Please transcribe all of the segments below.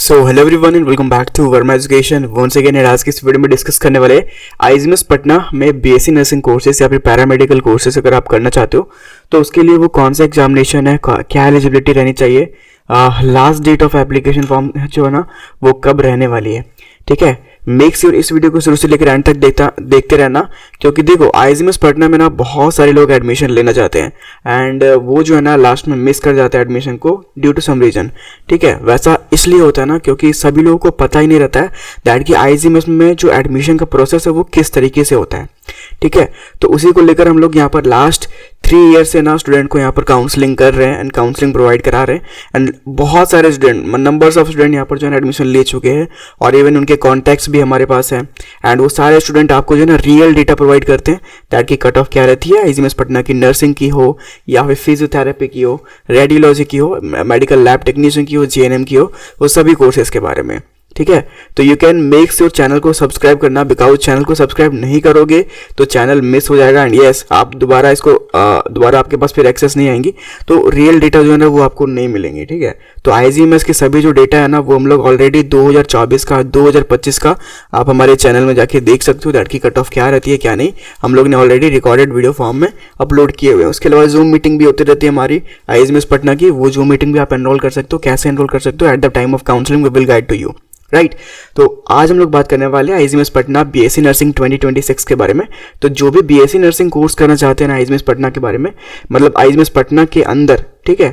So hello everyone and welcome back to Verma education. Once again आज की इस video में डिस्कस करने वाले आईजीएमएस पटना में बीएससी नर्सिंग कोर्सेज या फिर पैरामेडिकल कोर्सेज अगर आप करना चाहते हो तो उसके लिए वो कौन सा एग्जामिनेशन है, क्या एलिजिबिलिटी रहनी चाहिए, last date of application form जो है ना वो कब रहने वाली है। ठीक है, मेक श्योर इस वीडियो को शुरू से लेकर एंड तक देखते रहना, क्योंकि देखो आईजीएमएस पटना में ना बहुत सारे लोग एडमिशन लेना चाहते हैं एंड वो जो है ना लास्ट में मिस कर जाते हैं एडमिशन को ड्यू टू सम रीजन। ठीक है, वैसा इसलिए होता है ना क्योंकि सभी लोगों को पता ही नहीं रहता है दैट कि आईजीएमएस में जो एडमिशन का प्रोसेस है वो किस तरीके से होता है। ठीक है, तो उसी को लेकर हम लोग यहाँ पर लास्ट 3 ईयर से ना स्टूडेंट को यहाँ पर काउंसलिंग कर रहे हैं एंड काउंसलिंग प्रोवाइड करा रहे हैं एंड बहुत सारे स्टूडेंट, नंबर्स ऑफ स्टूडेंट यहाँ पर जो है एडमिशन ले चुके हैं और इवन उनके कॉन्टैक्ट्स भी हमारे पास है एंड वो सारे स्टूडेंट आपको जो है ना रियल डेटा प्रोवाइड करते हैं दैट की कट ऑफ क्या रहती है आईजीएमएस पटना की, नर्सिंग की हो या फिर फिजियोथेरेपी की हो, रेडियोलॉजी की हो, मेडिकल लैब टेक्नीशियन की हो, जीएनएम की हो, वो सभी कोर्सेज के बारे में। ठीक है, तो you can make sure channel को सब्सक्राइब करना, बिकॉज चैनल को सब्सक्राइब नहीं करोगे तो चैनल मिस हो जाएगा एंड यस आप दोबारा आपके पास फिर एक्सेस नहीं आएंगी, तो रियल डेटा जो है ना वो आपको नहीं मिलेंगे। ठीक है, तो आईजीएमएस के सभी जो डेटा है ना वो हम लोग ऑलरेडी 2024 का 2025 का आप हमारे चैनल में जाके देख सकते हो दैट की कट ऑफ क्या रहती है क्या नहीं, हम लोग ने ऑलरेडी रिकॉर्डेड वीडियो फॉर्म में अपलोड किए हुए हैं। उसके अलावा जूम मीटिंग भी होती रहती है हमारी आईजीएमएस पटना की, वो जूम मीटिंग भी आप एनरोल कर सकते हो। कैसे एनरोल कर सकते हो? At the time of counselling we will guide to you, right. तो आज हम लोग बात करने वाले हैं आईजीएमएस पटना बीएससी नर्सिंग 2026 के बारे में। तो जो भी बीएससी नर्सिंग कोर्स करना चाहते हैं ना आईजीएमएस पटना के बारे में, मतलब आईजीएमएस पटना के अंदर, ठीक है,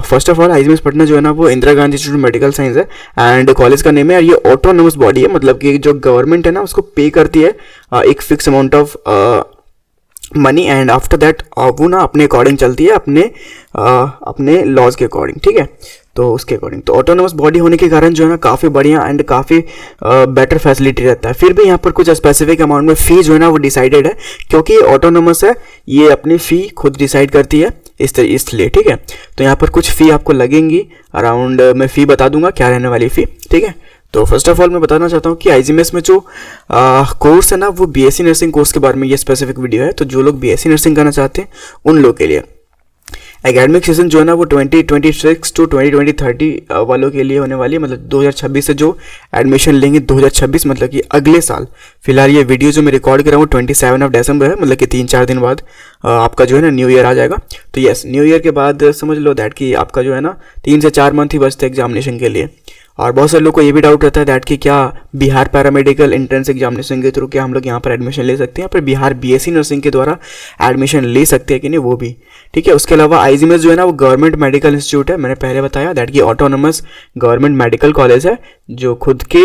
first of all IGMS Patna जो है ना वो Indira Gandhi institute medical science है एंड कॉलेज का नेम है। ये ऑटोनोमस बॉडी है, मतलब कि जो गवर्नमेंट है ना उसको पे करती है एक fix amount of money and after that वो ना अपने अकॉर्डिंग चलती है, अपने लॉज के अकॉर्डिंग। ठीक है, तो उसके अकॉर्डिंग तो ऑटोनोमस बॉडी होने के कारण जो है ना काफ़ी बढ़िया एंड काफ़ी बेटर फैसिलिटी रहता है। फिर भी यहाँ पर कुछ स्पेसिफिक अमाउंट में फ़ी जो है ना वो डिसाइडेड है, क्योंकि ये ऑटोनोमस है, ये अपनी फ़ी खुद डिसाइड करती है इसलिए। ठीक है, तो यहाँ पर कुछ फ़ी आपको लगेंगी अराउंड, मैं फ़ी बता दूंगा क्या रहने वाली फ़ी। ठीक है, तो फर्स्ट ऑफ ऑल मैं बताना चाहता हूँ कि आईजीएमएस में जो कोर्स है ना वो बीएससी नर्सिंग कोर्स के बारे में ये स्पेसिफिक वीडियो है। तो जो लोग बीएससी नर्सिंग करना चाहते हैं उन लोग के लिए एकेडमिक सेशन जो है ना वो 2026 टू 2030 वालों के लिए होने वाली है, मतलब 2026 से जो एडमिशन लेंगे 2026 मतलब कि अगले साल। फिलहाल ये वीडियो जो मैं रिकॉर्ड कर रहा हूँ 27 ऑफ दिसंबर है, मतलब कि 3-4 दिन बाद आपका जो है ना न्यू ईयर आ जाएगा। तो यस, न्यू ईयर के बाद समझ लो दैट कि आपका जो है ना 3 से 4 मंथ ही बचते हैं एग्जामिनेशन के लिए। और बहुत सारे लोग को ये भी डाउट रहता है दैट कि क्या बिहार पैरामेडिकल एंट्रेंस एग्जामिनेशन के थ्रू क्या हम लोग यहाँ पर एडमिशन ले सकते हैं, या फिर बिहार बीएससी नर्सिंग के द्वारा एडमिशन ले सकते हैं कि नहीं, वो भी। ठीक है, उसके अलावा आईजीएमएस जो है ना वो गवर्नमेंट मेडिकल इंस्टीट्यूट है, मैंने पहले बताया दैट की ऑटोनोमस गवर्नमेंट मेडिकल कॉलेज है जो खुद के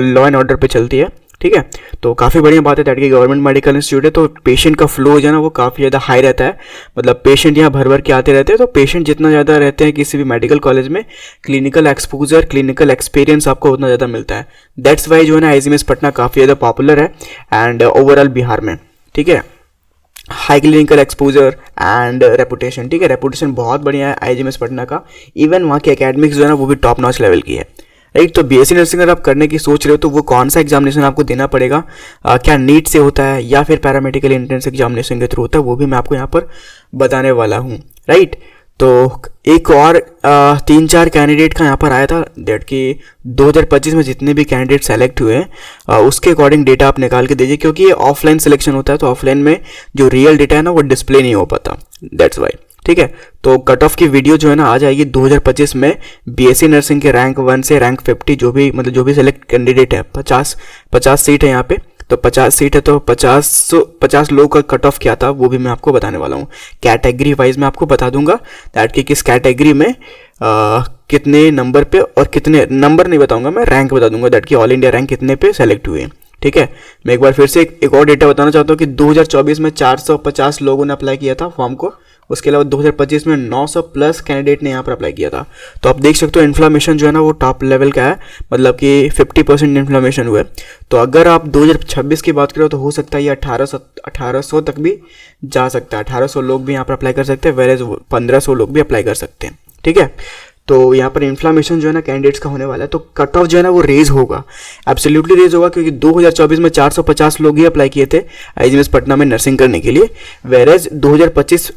लॉ एंड ऑर्डर पे चलती है। ठीक है, तो काफ़ी बढ़िया बात है दैट की गवर्नमेंट मेडिकल इंस्टीट्यूट है, तो पेशेंट का फ्लो जो है ना वो काफ़ी ज़्यादा हाई रहता है, मतलब पेशेंट यहाँ भर के आते रहते हैं। तो पेशेंट जितना ज़्यादा रहते हैं किसी भी मेडिकल कॉलेज में, क्लिनिकल एक्सपोजर, क्लिनिकल एक्सपीरियंस आपको उतना ज़्यादा मिलता है। दैट्स वाई जो है ना आईजीएमएस पटना काफ़ी ज़्यादा पॉपुलर है एंड ओवरऑल बिहार में। ठीक है, high clinical exposure and reputation. ठीक है, रेपुटेशन बहुत बढ़िया है आईजीएमएस पटना का, इवन वहाँ की एकेडमिक्स जो है ना वो भी टॉप नॉच लेवल की है, राइट। तो बीएससी नर्सिंग अगर आप करने की सोच रहे हो तो वो कौन सा एग्जामिनेशन आपको देना पड़ेगा, क्या नीट से होता है या फिर पैरामेडिकल एंट्रेंस एग्जामिनेशन के थ्रू होता है, वो भी मैं आपको यहाँ पर बताने वाला हूँ, राइट। तो एक और 3-4 कैंडिडेट का यहाँ पर आया था दैट कि 2025 में जितने भी कैंडिडेट सेलेक्ट हुए हैं उसके अकॉर्डिंग डेटा आप निकाल के दीजिए, क्योंकि ये ऑफलाइन सिलेक्शन होता है तो ऑफलाइन में जो रियल डेटा है ना वो डिस्प्ले नहीं हो पाता, दैट्स वाई। ठीक है, तो कट ऑफ की वीडियो जो है ना आ जाएगी 2025 में बीएससी नर्सिंग के रैंक 1 से रैंक 50 जो भी सेलेक्ट कैंडिडेट है, 50 सीट है यहाँ पे, तो 50 सीट है तो 50 लोगों का कट ऑफ क्या था वो भी मैं आपको बताने वाला हूँ। कैटेगरी वाइज मैं आपको बता दूंगा दैट कि किस कैटेगरी में कितने नंबर पे, और कितने नंबर नहीं बताऊंगा मैं, रैंक बता दूंगा दैट कि ऑल इंडिया रैंक कितने पे सेलेक्ट हुए। ठीक है, मैं एक बार फिर से एक और डेटा बताना चाहता हूँ कि 2024 में 450 लोगों ने अप्लाई किया था फॉर्म को, उसके अलावा 2025 में 900 प्लस कैंडिडेट ने यहाँ पर अप्लाई किया था। तो आप देख सकते हो इन्फ्लेमेशन जो है ना वो टॉप लेवल का है, मतलब कि 50% इन्फ्लेमेशन हुआ है। तो अगर आप 2026 की बात करो तो हो सकता है ये 1800 तक भी जा सकता है, 1800 लोग भी यहाँ पर अप्लाई कर सकते हैं, वेरेज 1500 लोग भी अप्लाई कर सकते हैं। ठीक है, तो यहाँ पर इन्फ्लामेशन जो है ना कैंडिडेट्स का होने वाला है, तो कट ऑफ जो है ना वो रेज होगा, एब्सोल्युटली रेज होगा, क्योंकि 2024 में 450 लोग ही अप्लाई किए थे आईजीएमएस पटना में नर्सिंग करने के लिए, वेरेज 2025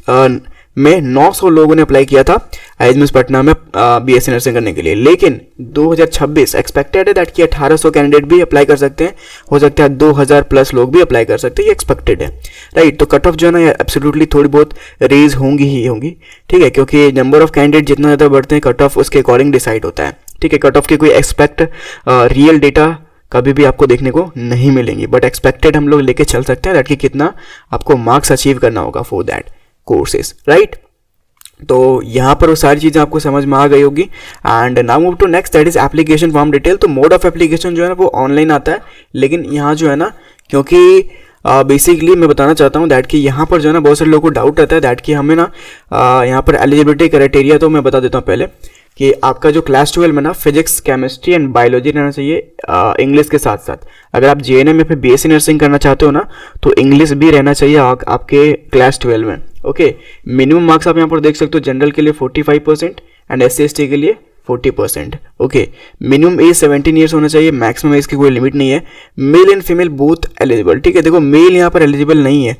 में 900 लोगों ने अप्लाई किया था आईजीएमएस पटना में बीएससी नर्सिंग करने के लिए, लेकिन 2026 एक्सपेक्टेड है दैट कि 1800 कैंडिडेट भी अप्लाई कर सकते हैं, हो सकता है 2000 प्लस लोग भी अप्लाई कर सकते हैं, ये एक्सपेक्टेड है, राइट। तो कट ऑफ जो है ना एब्सोल्युटली थोड़ी बहुत रेज होंगी ही होंगी, ठीक है, क्योंकि नंबर ऑफ कैंडिडेट जितना ज़्यादा बढ़ते हैं कट ऑफ उसके अकॉर्डिंग डिसाइड होता है, ठीक है। कट ऑफ के कोई एक्सपेक्ट रियल डेटा कभी भी आपको देखने को नहीं मिलेंगी, बट एक्सपेक्टेड हम लोग लेके चल सकते हैं दैट कि कितना आपको मार्क्स अचीव करना होगा फॉर दैट कोर्सेज, राइट। तो यहाँ पर वो सारी चीज़ें आपको समझ में आ गई होगी। And now move to next that is application form detail. तो मोड ऑफ एप्लीकेशन जो है ना वो ऑनलाइन आता है, लेकिन यहाँ जो है ना क्योंकि बेसिकली मैं बताना चाहता हूँ दैट कि यहाँ पर जो है ना बहुत सारे लोगों को डाउट रहता है दैट कि हमें ना यहाँ पर एलिजिबिलिटी क्राइटेरिया तो मैं बता देता हूँ पहले कि आपका जो क्लास 12 में ना फिजिक्स, केमिस्ट्री एंड बायोलॉजी रहना चाहिए इंग्लिश के साथ साथ। अगर आप जेएनएम में फिर बीएससी नर्सिंग करना चाहते हो ना तो इंग्लिश भी रहना चाहिए आपके क्लास 12 में, ओके। मिनिमम मार्क्स आप यहाँ पर देख सकते हो, जनरल के लिए 45% एंड SC/ST के लिए 40%, ओके। मिनिमम एज 17 ईयर्स होना चाहिए, मैक्सिमम एज की कोई लिमिट नहीं है। Male and female both eligible, ठीक है। देखो मेल यहाँ पर एलिजिबल नहीं है।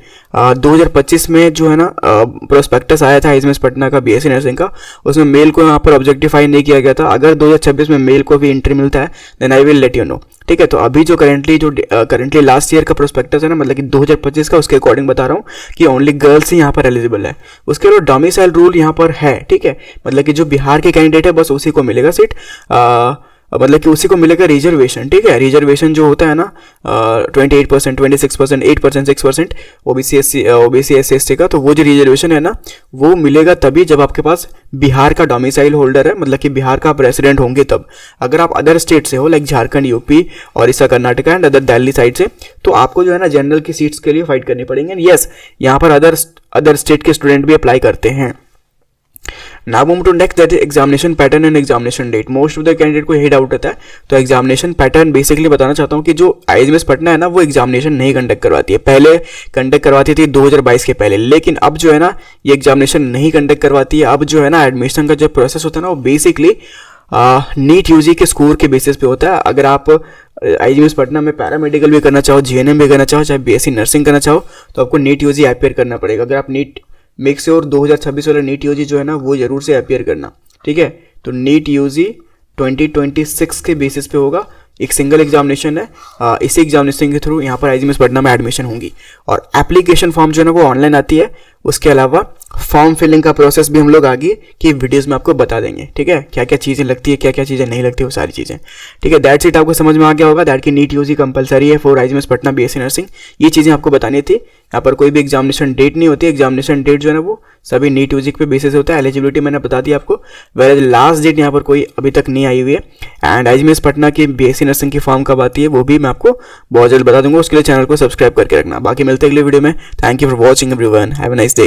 2025 में जो है ना प्रोस्पेक्टस आया था आईजीएमएस पटना का बीएससी नर्सिंग का, उसमें मेल को यहाँ पर ऑब्जेक्टिफाई नहीं किया गया था। अगर 2026 में मेल को भी एंट्री मिलता है then I will let you know, ठीक है। तो अभी जो करंटली लास्ट ईयर का प्रोस्पेक्टस है ना, मतलब कि 2025 का, उसके अकॉर्डिंग बता रहा हूँ कि ओनली गर्ल्स ही यहाँ पर एलिजिबल है। उसके अलावा डोमिसाइल रूल यहाँ पर है, ठीक है, मतलब कि जो बिहार के कैंडिडेट है बस उसी को मिलेगा सीट, मतलब कि उसी को मिलेगा रिजर्वेशन, ठीक है। रिजर्वेशन जो होता है ना 28%, 26%, 8%, 6% ओबीसी SC/ST का, तो वो जो रिजर्वेशन है ना वो मिलेगा तभी जब आपके पास बिहार का डोमिसाइल होल्डर है, मतलब कि बिहार का आप रेसिडेंट होंगे तब। अगर आप अदर स्टेट से हो like Jharkhand, UP, Odisha, Karnataka and other Delhi side से, तो आपको जो है ना जनरल की सीट्स के लिए फाइट करनी पड़ेंगे। यस, यहाँ पर अदर स्टेट के स्टूडेंट भी अप्लाई करते हैं। Now move to next that is examination pattern and examination date. Most of the candidate को यही डाउट रहता है। तो एग्जामिनेशन पैटर्न बेसिकली बताना चाहता हूँ कि जो आईजीएमएस पटना है ना वो एग्जामिनेशन नहीं कंडक्ट करवाती है, पहले कंडक्ट करवाती थी 2022 के पहले, लेकिन अब जो है ना ये एग्जामिनेशन नहीं कंडक्ट करवाती है। अब जो है ना एडमिशन का जो प्रोसेस होता है ना वो बेसिकली नीट यूजी के स्कोर के बेसिस पे होता है। अगर आप आईजीएमएस पटना में पैरामेडिकल भी करना चाहो, जेएनएम भी करना चाहो, चाहे बीएससी नर्सिंग करना चाहो, तो आपको नीट यूजी अपियर करना पड़ेगा। अगर आप नीट मेक श्योर 2026 वाला नीट यूजी जो है ना वो जरूर से अपियर करना, ठीक है। तो नीट यूजी 2026 के बेसिस पे होगा, एक सिंगल एग्जामिनेशन है। इसी एग्जामिनेशन के थ्रू यहाँ पर आईजीएमएस पटना में एडमिशन होंगी। और एप्लीकेशन फॉर्म जो है ना वो ऑनलाइन आती है। उसके अलावा फॉर्म फिलिंग का प्रोसेस भी हम लोग आगे की वीडियोस में आपको बता देंगे, ठीक है, क्या क्या चीज़ें लगती है, क्या क्या चीज़ें नहीं लगती, वो सारी चीज़ें, ठीक है। दैट्स इट, आपको समझ में आ गया होगा दैट की नीट यूजी कंपलसरी है for IGMS Patna BSc nursing. ये चीज़ें आपको बतानी थी। यहाँ पर कोई भी एग्जामिनेशन डेट नहीं होती, एग्जामिनेशन डेट जो है ना वो सभी नीट यूजी पे बेसिस होता है। एलिजिबिलिटी मैंने बता दी आपको, वेयर लास्ट डेट यहाँ पर कोई अभी तक नहीं आई हुई है। एंड आईजीएमएस पटना की बीएससी नर्सिंग की फॉर्म कब आती है वो भी मैं आपको बहुत जल्द बता दूंगा। उसके लिए चैनल को सब्सक्राइब करके रखना। बाकी मिलते हैं अगले वीडियो में। Thank you for watching everyone, have a nice day.